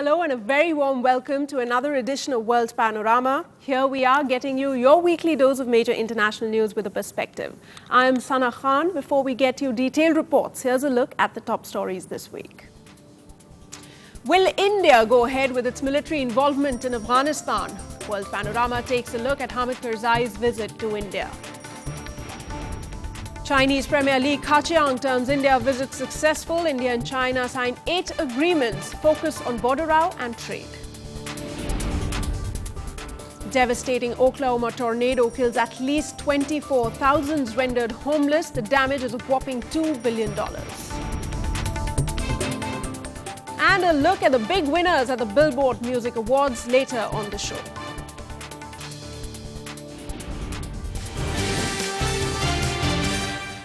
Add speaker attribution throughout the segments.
Speaker 1: Hello and a very warm welcome to another edition of World Panorama. Here we are getting you your weekly dose of major international news with a perspective. I am Sana Khan. Before we get you detailed reports, here's a look at the top stories this week. Will India go ahead with its military involvement in Afghanistan? World Panorama takes a look at Hamid Karzai's visit to India. Chinese Premier Li Keqiang turns India visit successful. India and China signed 8 agreements focused on border row and trade. Devastating Oklahoma tornado kills at least 24, thousands rendered homeless. The damage is a whopping $2 billion. And a look at the big winners at the Billboard Music Awards later on the show.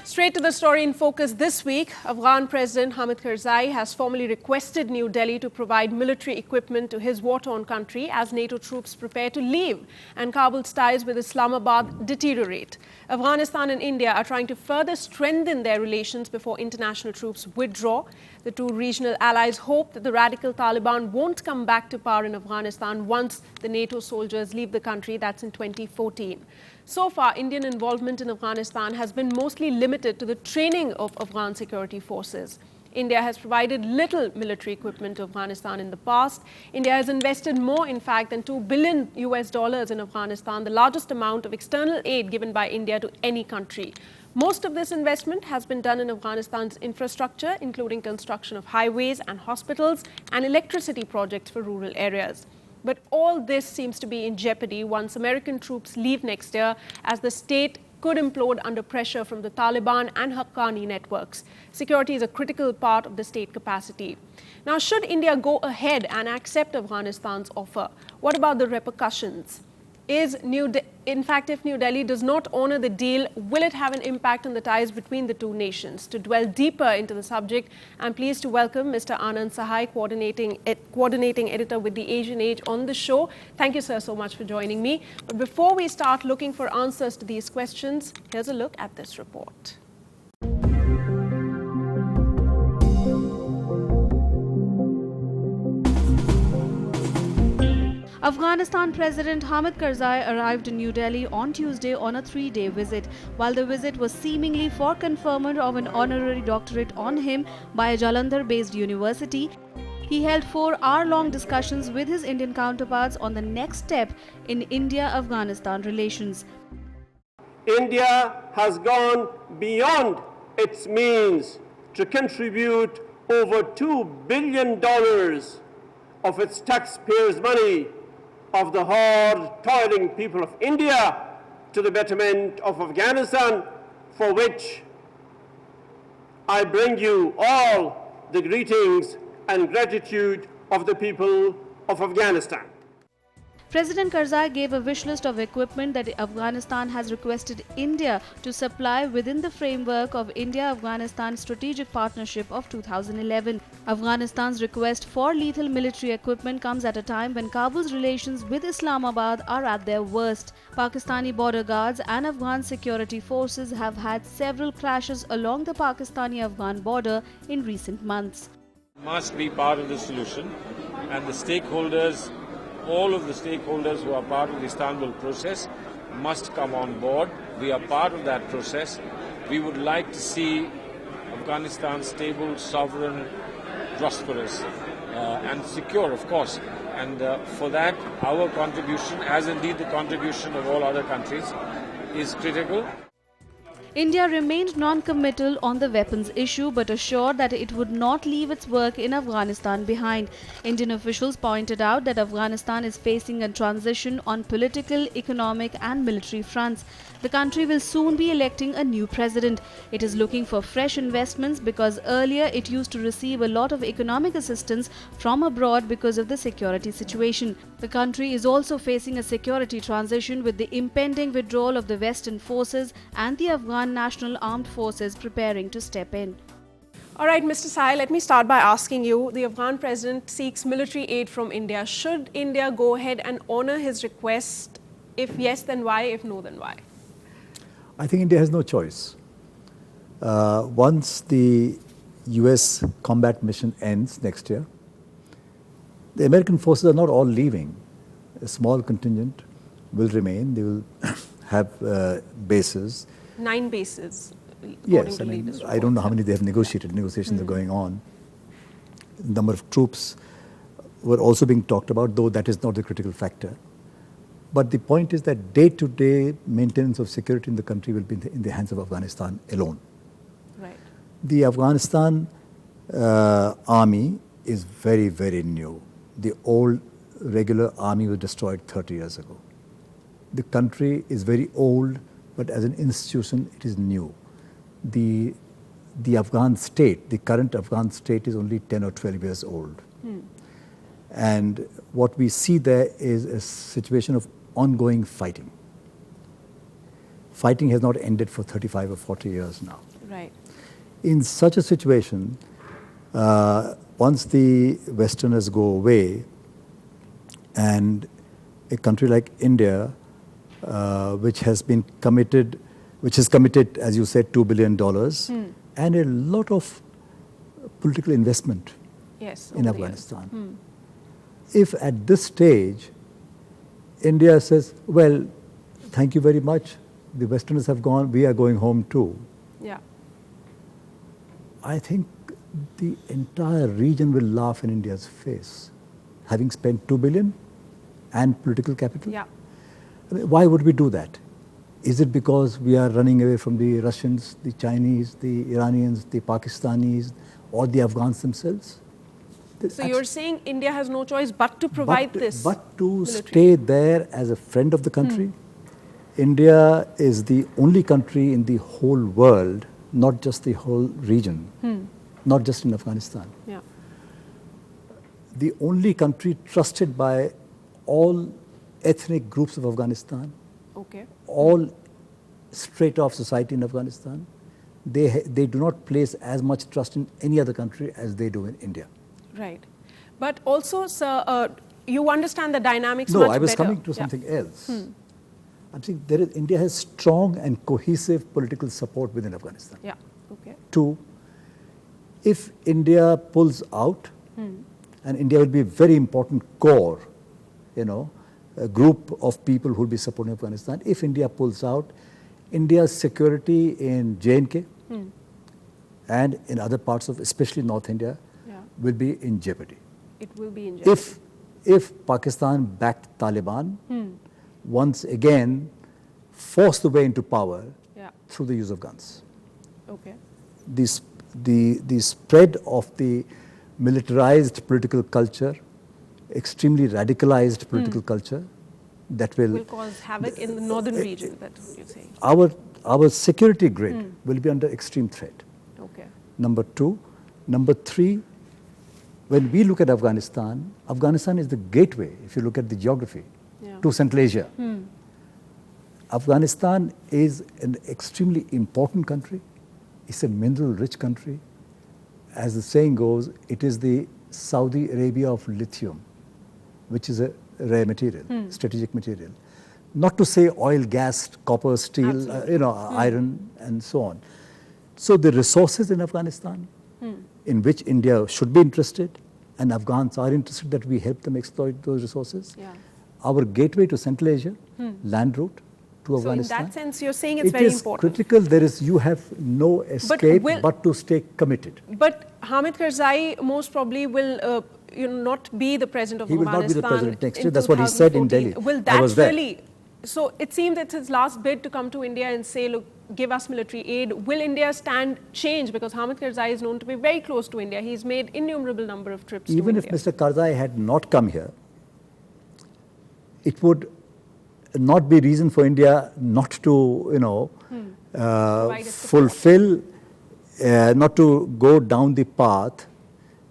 Speaker 1: Straight to the story in focus this week, Afghan President Hamid Karzai has formally requested New Delhi to provide military equipment to his war-torn country as NATO troops prepare to leave and Kabul's ties with Islamabad deteriorate. Afghanistan and India are trying to further strengthen their relations before international troops withdraw. The two regional allies hope that the radical Taliban won't come back to power in Afghanistan once the NATO soldiers leave the country. That's in 2014. So far, Indian involvement in Afghanistan has been mostly limited to the training of Afghan security forces. India has provided little military equipment to Afghanistan in the past. India has invested more, in fact, than $2 billion in Afghanistan, the largest amount of external aid given by India to any country. Most of this investment has been done in Afghanistan's infrastructure, including construction of highways and hospitals and electricity projects for rural areas. But all this seems to be in jeopardy once American troops leave next year, as the state could implode under pressure from the Taliban and Haqqani networks. Security is a critical part of the state capacity. Now, should India go ahead and accept Afghanistan's offer? What about the repercussions? If New Delhi does not honor the deal, will it have an impact on the ties between the two nations? To dwell deeper into the subject, I'm pleased to welcome Mr. Anand Shahay, coordinating editor with the Asian Age, on the show. Thank you, sir, so much for joining me. But before we start looking for answers to these questions, here's a look at this report. Afghanistan President Hamid Karzai arrived in New Delhi on Tuesday on a 3-day visit. While the visit was seemingly for conferment of an honorary doctorate on him by a Jalandhar-based university, he held 4-hour-long discussions with his Indian counterparts on the next step in India-Afghanistan relations.
Speaker 2: India has gone beyond its means to contribute over $2 billion of its taxpayers' money of the hard, toiling people of India to the betterment of Afghanistan, for which I bring you all the greetings and gratitude of the people of Afghanistan.
Speaker 3: President Karzai gave a wish list of equipment that Afghanistan has requested India to supply within the framework of India-Afghanistan Strategic Partnership of 2011. Afghanistan's request for lethal military equipment comes at a time when Kabul's relations with Islamabad are at their worst. Pakistani border guards and Afghan security forces have had several clashes along the Pakistani-Afghan border in recent months.
Speaker 4: Must be part of the solution, and the stakeholders, all of the stakeholders who are part of the Istanbul process must come on board. We are part of that process. We would like to see Afghanistan stable, sovereign, prosperous and secure, of course. And for that, our contribution, as indeed the contribution of all other countries, is critical.
Speaker 3: India remained non-committal on the weapons issue but assured that it would not leave its work in Afghanistan behind. Indian officials pointed out that Afghanistan is facing a transition on political, economic and military fronts. The country will soon be electing a new president. It is looking for fresh investments because earlier it used to receive a lot of economic assistance from abroad because of the security situation. The country is also facing a security transition with the impending withdrawal of the Western forces and the Afghan National Armed Forces preparing to step in.
Speaker 1: All right, Mr. Shahay, let me start by asking you, the Afghan president seeks military aid from India. Should India go ahead and honor his request? If yes, then why? If no, then why?
Speaker 5: I think India has no choice. Once the US combat mission ends next year, The American forces are not all leaving. A small contingent will remain. They will have bases.
Speaker 1: 9 bases.
Speaker 5: Yes, I mean, I don't know how many they have negotiated. Negotiations are going on. The number of troops were also being talked about, though that is not the critical factor. But the point is that day-to-day maintenance of security in the country will be in the hands of Afghanistan alone.
Speaker 1: Right.
Speaker 5: The Afghanistan army is very, very new. The old regular army was destroyed 30 years ago. The country is very old, but as an institution, it is new. The Afghan state, the current Afghan state is only 10 or 12 years old. And what we see there is a situation of ongoing fighting. Fighting has not ended for 35 or 40 years now.
Speaker 1: Right.
Speaker 5: In such a situation, once the Westerners go away and a country like India, which has committed, as you said, $2 billion and a lot of political investment in Afghanistan. If at this stage, India says, well, thank you very much, the Westerners have gone, we are going home too.
Speaker 1: Yeah.
Speaker 5: I think the entire region will laugh in India's face, having spent $2 billion and political capital.
Speaker 1: Yeah.
Speaker 5: I mean, why would we do that? Is it because we are running away from the Russians, the Chinese, the Iranians, the Pakistanis, or the Afghans themselves?
Speaker 1: So you're saying India has no choice but to provide this
Speaker 5: But to
Speaker 1: military.
Speaker 5: stay there as a friend of the country. India is the only country in the whole world, not just the whole region, not just in Afghanistan.
Speaker 1: Yeah.
Speaker 5: The only country trusted by all ethnic groups of Afghanistan,
Speaker 1: Okay.
Speaker 5: all straight off society in Afghanistan. They do not place as much trust in any other country as they do in India.
Speaker 1: Right. But also, sir, you understand the dynamics
Speaker 5: No,
Speaker 1: much
Speaker 5: I was
Speaker 1: better.
Speaker 5: coming to something else. I'm saying India has strong and cohesive political support within Afghanistan.
Speaker 1: Yeah. Okay.
Speaker 5: 2, if India pulls out, and India will be a very important core, a group of people who will be supporting Afghanistan. If India pulls out, India's security in J&K and in other parts of, especially North India, will be in jeopardy.
Speaker 1: It will be in jeopardy.
Speaker 5: If Pakistan-backed Taliban once again force the way into power through the use of guns.
Speaker 1: Okay.
Speaker 5: The spread of the militarized political culture, extremely radicalized political culture, that will
Speaker 1: cause havoc in the northern region, that's what you're saying.
Speaker 5: Our security grid will be under extreme threat.
Speaker 1: Okay.
Speaker 5: Number 2. Number 3, when we look at Afghanistan, Afghanistan is the gateway, if you look at the geography, to Central Asia. Afghanistan is an extremely important country. It's a mineral-rich country. As the saying goes, it is the Saudi Arabia of lithium, which is a rare material, strategic material. Not to say oil, gas, copper, steel, iron, and so on. So the resources in Afghanistan, in which India should be interested, and Afghans are interested that we help them exploit those resources. Our gateway to Central Asia, land route to Afghanistan.
Speaker 1: So in that sense, you're saying it's very important.
Speaker 5: It is critical. You have no escape but to stay committed.
Speaker 1: But Hamid Karzai most probably will not be the president of Afghanistan.
Speaker 5: He will not be the president next year. That's what he said in Delhi.
Speaker 1: Will that really? So it seems it's his last bid to come to India and say, look, give us military aid. Will India's stand change? Because Hamid Karzai is known to be very close to India. He's made innumerable number of trips to India.
Speaker 5: Even if Mr. Karzai had not come here, it would not be reason for India not to, fulfill, not to go down the path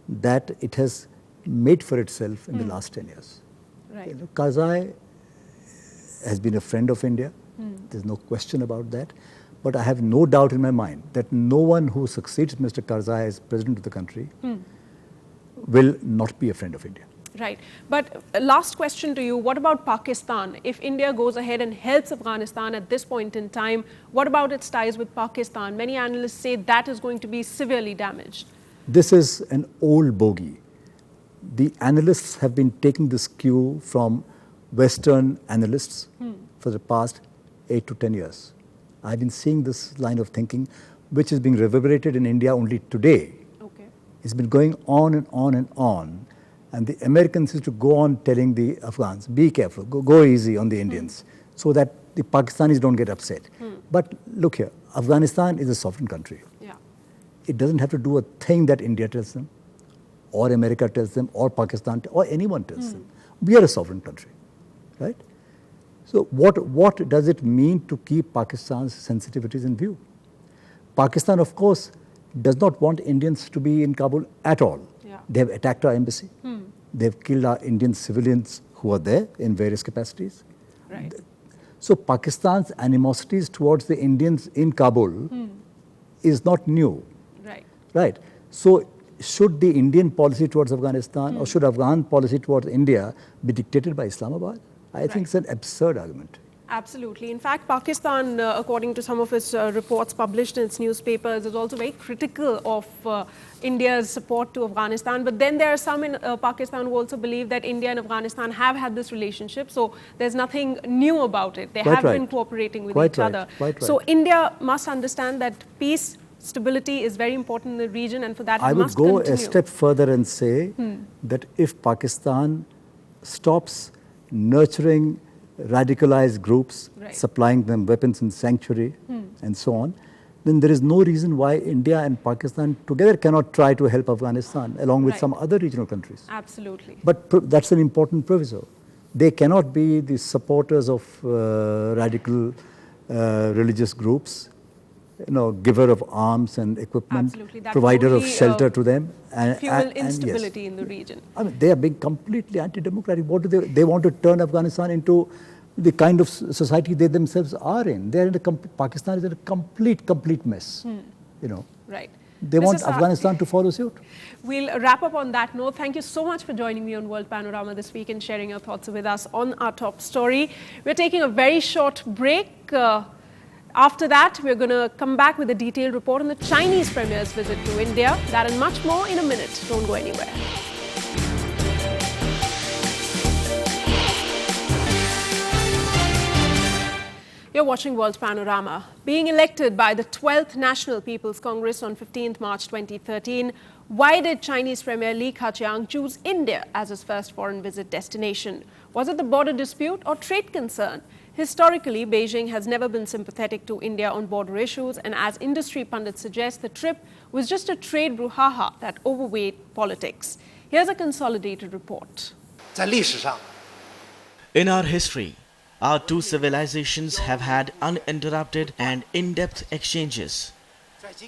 Speaker 5: that it has made for itself in the last 10 years.
Speaker 1: Right.
Speaker 5: Karzai has been a friend of India. There's no question about that. But I have no doubt in my mind that no one who succeeds Mr. Karzai as president of the country will not be a friend of India.
Speaker 1: Right. But last question to you, what about Pakistan? If India goes ahead and helps Afghanistan at this point in time, what about its ties with Pakistan? Many analysts say that is going to be severely damaged.
Speaker 5: This is an old bogey. the analysts have been taking this cue from Western analysts for the past 8 to 10 years. I've been seeing this line of thinking, which is being reverberated in India only today.
Speaker 1: Okay.
Speaker 5: It's been going on and on and on. And the Americans used to go on telling the Afghans, be careful, go easy on the Indians, so that the Pakistanis don't get upset. But look here, Afghanistan is a sovereign country.
Speaker 1: Yeah.
Speaker 5: It doesn't have to do a thing that India tells them, or America tells them, or Pakistan, or anyone tells them. We are a sovereign country, right? So what does it mean to keep Pakistan's sensitivities in view? Pakistan, of course, does not want Indians to be in Kabul at all.
Speaker 1: Yeah.
Speaker 5: They have attacked our embassy. They've killed our Indian civilians who are there in various capacities.
Speaker 1: Right.
Speaker 5: So Pakistan's animosities towards the Indians in Kabul is not new.
Speaker 1: Right.
Speaker 5: Right. So should the Indian policy towards Afghanistan or should Afghan policy towards India be dictated by Islamabad? I think it's an absurd argument.
Speaker 1: Absolutely. In fact, Pakistan, according to some of its reports published in its newspapers, is also very critical of India's support to Afghanistan. But then there are some in Pakistan who also believe that India and Afghanistan have had this relationship, so there's nothing new about it. They have been cooperating with each other. So India must understand that peace, stability is very important in the region, and for that
Speaker 5: I
Speaker 1: it
Speaker 5: would
Speaker 1: must
Speaker 5: go
Speaker 1: continue.
Speaker 5: a step further and say that if Pakistan stops nurturing radicalized groups, supplying them weapons and sanctuary and so on, then there is no reason why India and Pakistan together cannot try to help Afghanistan along with some other regional countries.
Speaker 1: Absolutely.
Speaker 5: But that's an important proviso. They cannot be the supporters of radical religious groups, giver of arms and equipment, provider of shelter to them.
Speaker 1: Fuel instability in the region.
Speaker 5: I mean, they are being completely anti-democratic. What do they want to turn Afghanistan into the kind of society they themselves are in. They are in Pakistan is in a complete mess.
Speaker 1: Right.
Speaker 5: They want Afghanistan to follow suit.
Speaker 1: We'll wrap up on that note. Thank you so much for joining me on World Panorama this week and sharing your thoughts with us on our top story. We're taking a very short break. After that, we're going to come back with a detailed report on the Chinese Premier's visit to India. That and much more in a minute. Don't go anywhere. You're watching World Panorama. Being elected by the 12th National People's Congress on 15th March 2013, why did Chinese Premier Li Keqiang choose India as his first foreign visit destination? Was it the border dispute or trade concern? Historically, Beijing has never been sympathetic to India on border issues, and as industry pundits suggest, the trip was just a trade brouhaha that overweighed politics. Here's a consolidated report.
Speaker 6: In our history, our two civilizations have had uninterrupted and in-depth exchanges.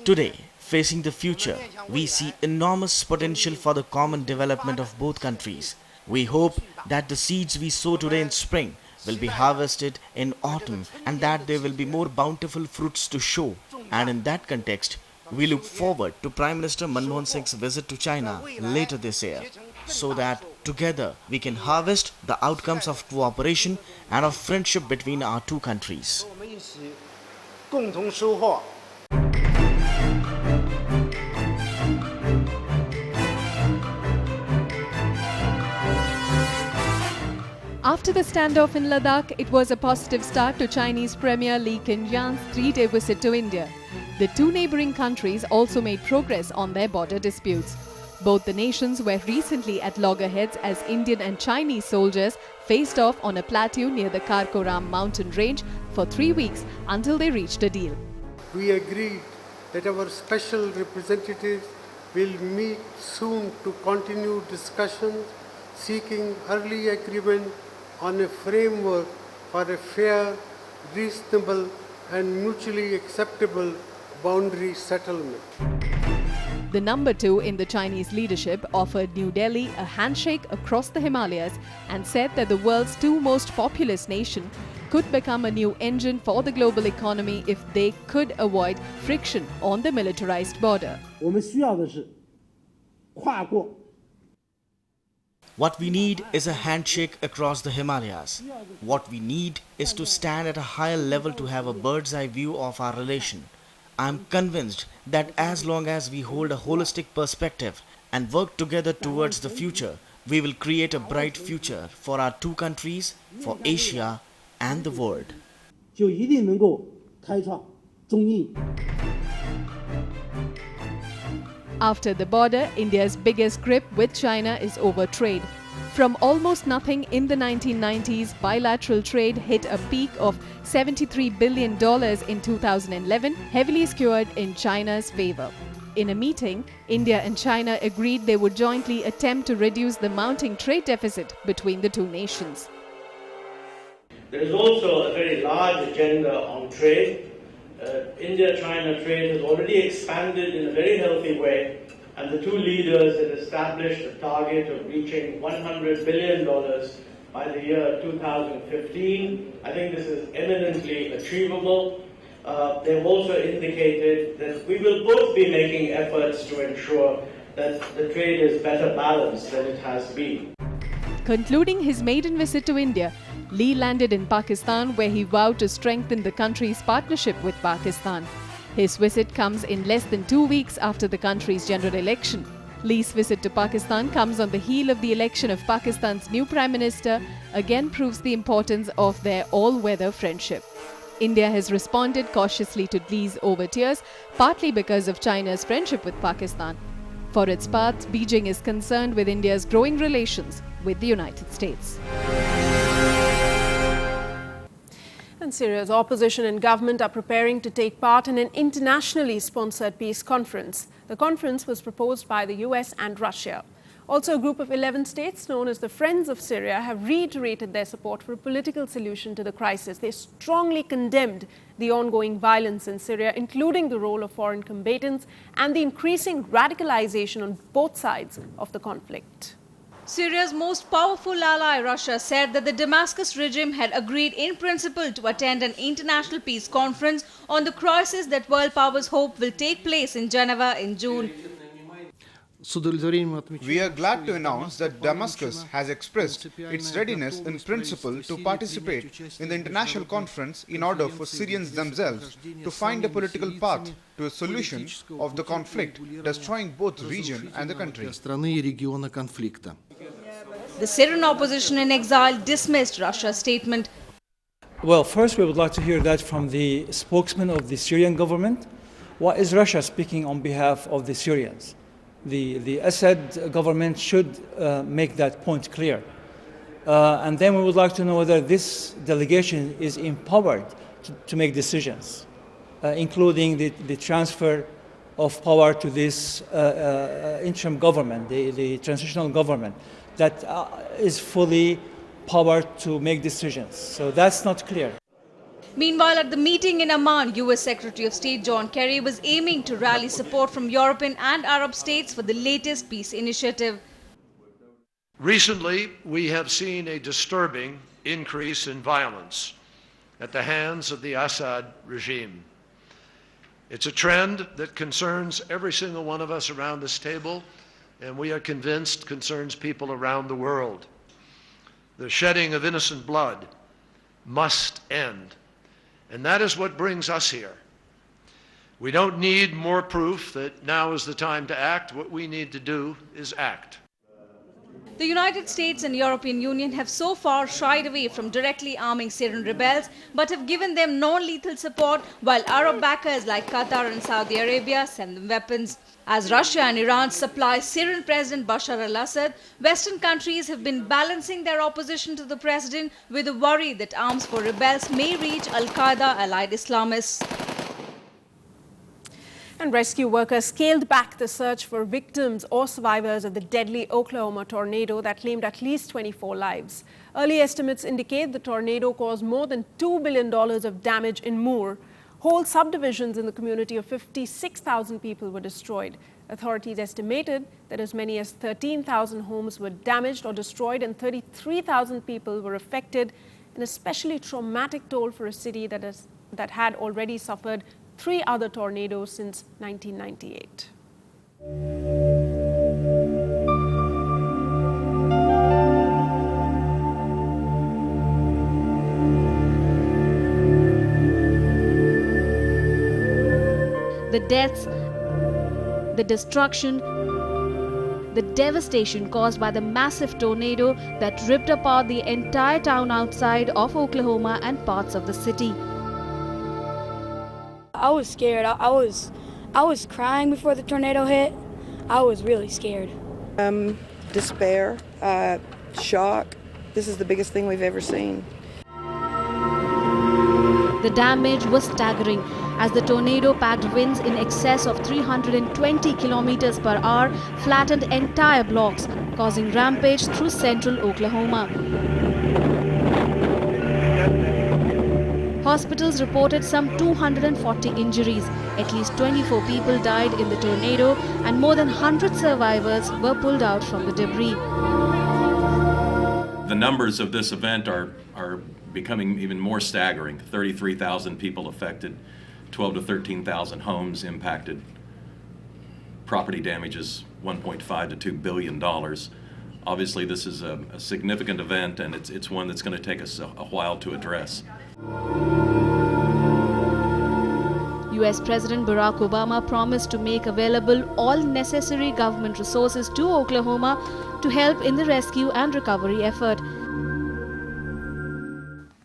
Speaker 6: Today, facing the future, we see enormous potential for the common development of both countries. We hope that the seeds we sow today in spring will be harvested in autumn and that there will be more bountiful fruits to show. And in that context, we look forward to Prime Minister Manmohan Singh's visit to China later this year, so that together we can harvest the outcomes of cooperation and of friendship between our two countries.
Speaker 7: After the standoff in Ladakh, it was a positive start to Chinese Premier Li Keqiang's three-day visit to India. The two neighbouring countries also made progress on their border disputes. Both the nations were recently at loggerheads as Indian and Chinese soldiers faced off on a plateau near the Karakoram mountain range for 3 weeks until they reached a deal.
Speaker 8: We agreed that our special representatives will meet soon to continue discussions seeking early agreement on a framework for a fair, reasonable and mutually acceptable boundary settlement.
Speaker 7: The number two in the Chinese leadership offered New Delhi a handshake across the Himalayas and said that the world's two most populous nation could become a new engine for the global economy if they could avoid friction on the militarized border.
Speaker 6: What we need is a handshake across the Himalayas. What we need is to stand at a higher level to have a bird's eye view of our relation. I am convinced that as long as we hold a holistic perspective and work together towards the future, We will create a bright future for our two countries, for Asia and the world.
Speaker 9: 就一定能够开创中印。
Speaker 7: After the border, India's biggest grip with China is over trade. From almost nothing in the 1990s, bilateral trade hit a peak of $73 billion in 2011, heavily skewed in China's favor. In a meeting, India and China agreed they would jointly attempt to reduce the mounting trade deficit between the two nations.
Speaker 10: There is also a very large agenda on trade. India-China trade has already expanded in a very healthy way, and the two leaders have established a target of reaching $100 billion by the year 2015. I think this is eminently achievable. They've also indicated that we will both be making efforts to ensure that the trade is better balanced than it has been.
Speaker 7: Concluding his maiden visit to India, Lee landed in Pakistan, where he vowed to strengthen the country's partnership with Pakistan. His visit comes in less than 2 weeks after the country's general election. Lee's visit to Pakistan comes on the heel of the election of Pakistan's new Prime Minister, again proves the importance of their all-weather friendship. India has responded cautiously to Lee's overtures, partly because of China's friendship with Pakistan. For its part, Beijing is concerned with India's growing relations with the United States.
Speaker 1: And Syria's opposition and government are preparing to take part in an internationally sponsored peace conference. The conference was proposed by the US and Russia. Also, a group of 11 states known as the Friends of Syria have reiterated their support for a political solution to the crisis. They strongly condemned the ongoing violence in Syria, including the role of foreign combatants and the increasing radicalization on both sides of the conflict.
Speaker 3: Syria's most powerful ally, Russia, said that the Damascus regime had agreed in principle to attend an international peace conference on the crisis that world powers hope will take place in Geneva in June.
Speaker 11: We are glad to announce that Damascus has expressed its readiness in principle to participate in the international conference in order for Syrians themselves to find a political path to a solution of the conflict, destroying both the region and the country.
Speaker 3: The Syrian opposition in exile dismissed Russia's statement.
Speaker 12: Well, first we would like to hear that from the spokesman of the Syrian government. What is Russia speaking on behalf of the Syrians? The Assad government should make that point clear. And then we would like to know whether this delegation is empowered to make decisions, including the transfer of power to this interim government, the transitional government, that is fully powered to make decisions. So that's not clear.
Speaker 3: Meanwhile, at the meeting in Amman, US Secretary of State John Kerry was aiming to rally support from European and Arab states for the latest peace initiative.
Speaker 13: Recently, we have seen a disturbing increase in violence at the hands of the Assad regime. It's a trend that concerns every single one of us around this table, and we are convinced concerns people around the world. The shedding of innocent blood must end. And that is what brings us here. We don't need more proof that now is the time to act. What we need to do is act.
Speaker 3: The United States and European Union have so far shied away from directly arming Syrian rebels, but have given them non-lethal support, while Arab backers like Qatar and Saudi Arabia send them weapons. As Russia and Iran supply Syrian President Bashar al-Assad, Western countries have been balancing their opposition to the president with a worry that arms for rebels may reach al-Qaeda-allied Islamists.
Speaker 1: And rescue workers scaled back the search for victims or survivors of the deadly Oklahoma tornado that claimed at least 24 lives. Early estimates indicate the tornado caused more than $2 billion of damage in Moore. Whole subdivisions in the community of 56,000 people were destroyed. Authorities estimated that as many as 13,000 homes were damaged or destroyed and 33,000 people were affected, an especially traumatic toll for a city that had already suffered 3 other tornadoes since 1998.
Speaker 3: The deaths, the destruction, the devastation caused by the massive tornado that ripped apart the entire town outside of Oklahoma and parts of the city.
Speaker 14: I was scared. I was crying before the tornado hit. I was really scared.
Speaker 15: Despair, shock. This is the biggest thing we've ever seen.
Speaker 3: The damage was staggering as the tornado packed winds in excess of 320 kilometers per hour flattened entire blocks, causing rampage through central Oklahoma. Hospitals reported some 240 injuries. At least 24 people died in the tornado and more than 100 survivors were pulled out from the debris.
Speaker 16: The numbers of this event are becoming even more staggering. 33,000 people affected, 12 to 13,000 homes impacted, property damages $1.5 to $2 billion. Obviously this is a significant event, and it's one that's going to take us a while to address.
Speaker 3: US President Barack Obama promised to make available all necessary government resources to Oklahoma to help in the rescue and recovery effort.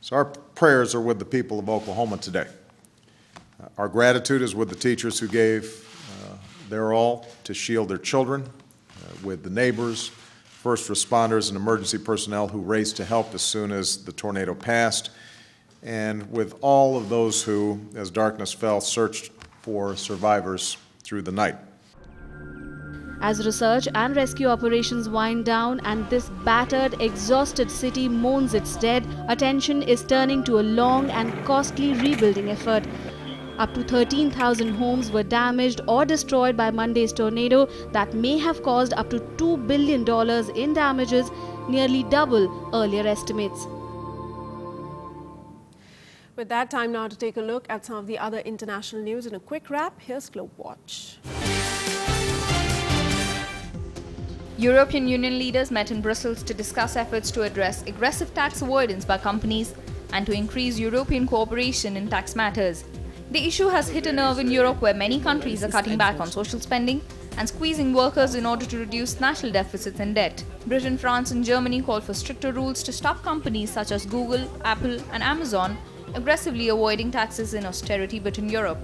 Speaker 17: So our prayers are with the people of Oklahoma today. Our gratitude is with the teachers who gave their all to shield their children, with the neighbors, first responders, and emergency personnel who raced to help as soon as the tornado passed, and with all of those who, as darkness fell, searched for survivors through the night.
Speaker 3: As research and rescue operations wind down and this battered, exhausted city mourns its dead, attention is turning to a long and costly rebuilding effort. Up to 13,000 homes were damaged or destroyed by Monday's tornado that may have caused up to $2 billion in damages, nearly double earlier estimates.
Speaker 1: With that, time now to take a look at some of the other international news. In a quick wrap, here's Globe Watch.
Speaker 18: European Union leaders met in Brussels to discuss efforts to address aggressive tax avoidance by companies and to increase European cooperation in tax matters. The issue has hit a nerve in Europe, where many countries are cutting back on social spending and squeezing workers in order to reduce national deficits and debt. Britain, France and Germany called for stricter rules to stop companies such as Google, Apple and Amazon aggressively avoiding taxes in austerity-bitten Europe.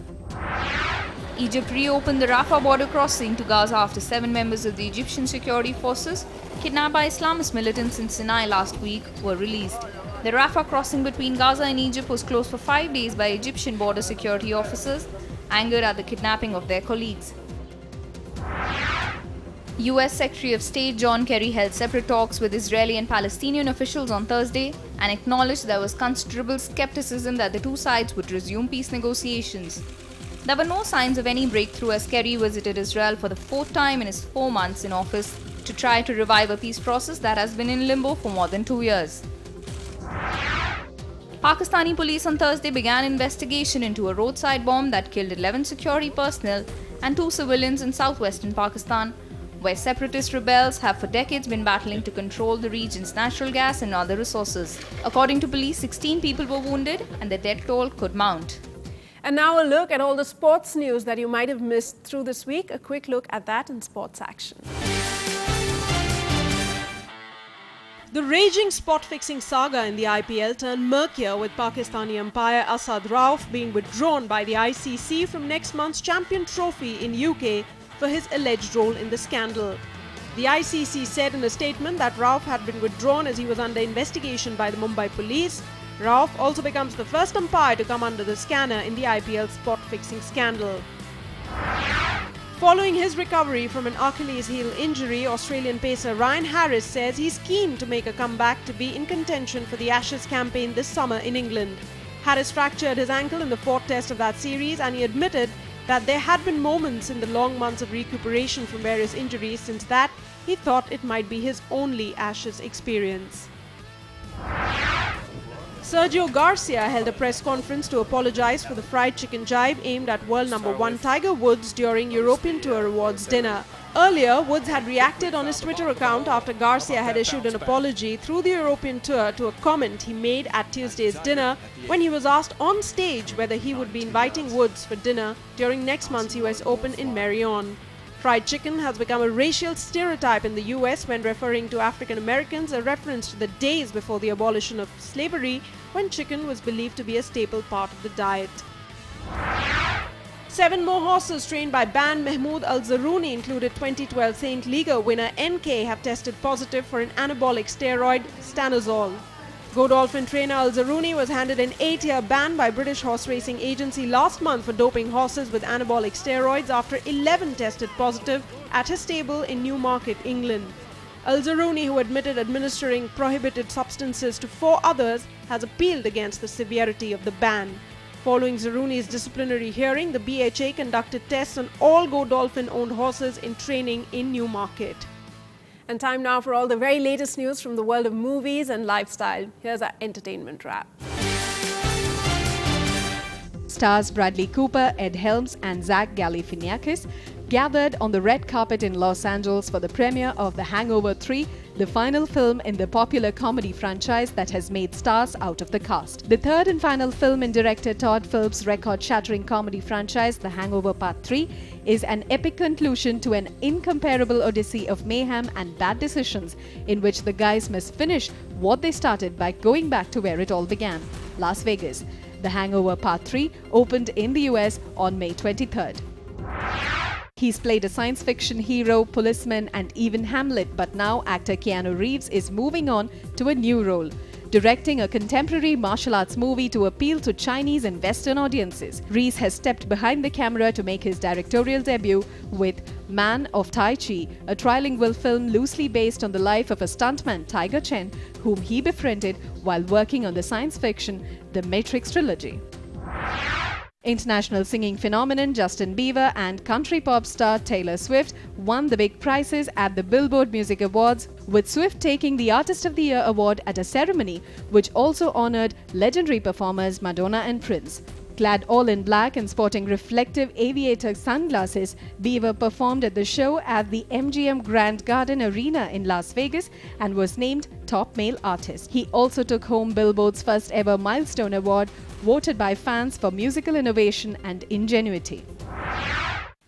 Speaker 18: Egypt reopened the Rafah border crossing to Gaza after 7 members of the Egyptian security forces, kidnapped by Islamist militants in Sinai last week, were released. The Rafah crossing between Gaza and Egypt was closed for 5 days by Egyptian border security officers, angered at the kidnapping of their colleagues. US Secretary of State John Kerry held separate talks with Israeli and Palestinian officials on Thursday and acknowledged there was considerable skepticism that the two sides would resume peace negotiations. There were no signs of any breakthrough as Kerry visited Israel for the 4th time in his 4 months in office to try to revive a peace process that has been in limbo for more than 2 years. Pakistani police on Thursday began investigation into a roadside bomb that killed 11 security personnel and 2 civilians in southwestern Pakistan, where separatist rebels have for decades been battling to control the region's natural gas and other resources. According to police, 16 people were wounded and the death toll could mount.
Speaker 1: And now a look at all the sports news that you might have missed through this week. A quick look at that in sports action. The raging spot-fixing saga in the IPL turned murkier with Pakistani umpire Asad Rauf being withdrawn by the ICC from next month's Champion Trophy in UK for his alleged role in the scandal. The ICC said in a statement that Rauf had been withdrawn as he was under investigation by the Mumbai police. Rauf also becomes the first umpire to come under the scanner in the IPL spot-fixing scandal. Following his recovery from an Achilles heel injury, Australian pacer Ryan Harris says he's keen to make a comeback to be in contention for the Ashes campaign this summer in England. Harris fractured his ankle in the 4th test of that series, and he admitted that there had been moments in the long months of recuperation from various injuries since that he thought it might be his only Ashes experience. Sergio Garcia held a press conference to apologize for the fried chicken jibe aimed at world number 1 Tiger Woods during European Tour Awards dinner. Earlier, Woods had reacted on his Twitter account after Garcia had issued an apology through the European Tour to a comment he made at Tuesday's dinner when he was asked on stage whether he would be inviting Woods for dinner during next month's US Open in Marion. Fried chicken has become a racial stereotype in the US when referring to African Americans, a reference to the days before the abolition of slavery when chicken was believed to be a staple part of the diet. 7 more horses trained by Ban Mahmoud Al-Zaruni, included 2012 St. Liga winner NK, have tested positive for an anabolic steroid, stanozol. Godolphin trainer Al-Zaruni was handed an 8-year ban by British horse racing agency last month for doping horses with anabolic steroids after 11 tested positive at his stable in Newmarket, England. Al-Zaruni, who admitted administering prohibited substances to 4 others, has appealed against the severity of the ban. Following Zaruni's disciplinary hearing, the BHA conducted tests on all Godolphin-owned horses in training in Newmarket. And time now for all the very latest news from the world of movies and lifestyle. Here's our entertainment wrap.
Speaker 7: Stars Bradley Cooper, Ed Helms and Zach Galifianakis gathered on the red carpet in Los Angeles for the premiere of The Hangover 3, the final film in the popular comedy franchise that has made stars out of the cast. The third and final film in director Todd Phillips' record-shattering comedy franchise, The Hangover Part 3, is an epic conclusion to an incomparable odyssey of mayhem and bad decisions in which the guys must finish what they started by going back to where it all began, Las Vegas. The Hangover Part 3 opened in the US on May 23rd. He's played a science fiction hero, policeman and even Hamlet, but now actor Keanu Reeves is moving on to a new role, directing a contemporary martial arts movie to appeal to Chinese and Western audiences. Reeves has stepped behind the camera to make his directorial debut with Man of Tai Chi, a trilingual film loosely based on the life of a stuntman, Tiger Chen, whom he befriended while working on the science fiction The Matrix trilogy. International singing phenomenon Justin Bieber and country pop star Taylor Swift won the big prizes at the Billboard Music Awards, with Swift taking the Artist of the Year award at a ceremony which also honored legendary performers Madonna and Prince. Clad all in black and sporting reflective aviator sunglasses, Bieber performed at the show at the MGM Grand Garden Arena in Las Vegas and was named Top Male Artist. He also took home Billboard's first ever Milestone Award, voted by fans for musical innovation and ingenuity.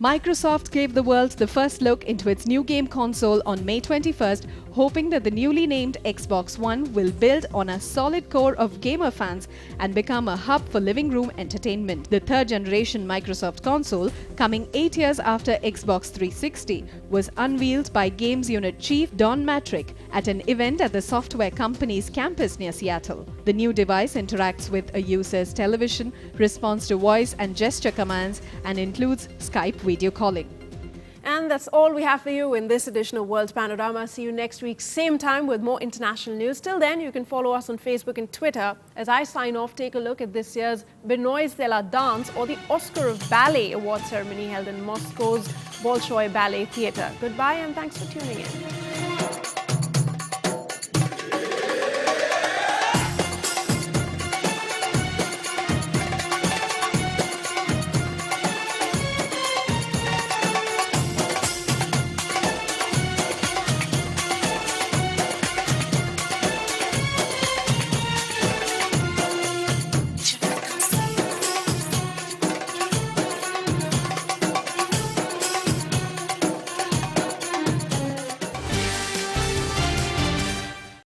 Speaker 7: Microsoft gave the world the first look into its new game console on May 21st, hoping that the newly named Xbox One will build on a solid core of gamer fans and become a hub for living room entertainment. The third-generation Microsoft console, coming 8 years after Xbox 360, was unveiled by Games Unit Chief Don Matrick at an event at the software company's campus near Seattle. The new device interacts with a user's television, responds to voice and gesture commands, and includes Skype video calling.
Speaker 1: And that's all we have for you in this edition of World Panorama. See you next week, same time, with more international news. Till then, you can follow us on Facebook and Twitter. As I sign off, take a look at this year's Benoist de la Danse, or the Oscar of Ballet award ceremony held in Moscow's Bolshoi Ballet Theatre. Goodbye and thanks for tuning in.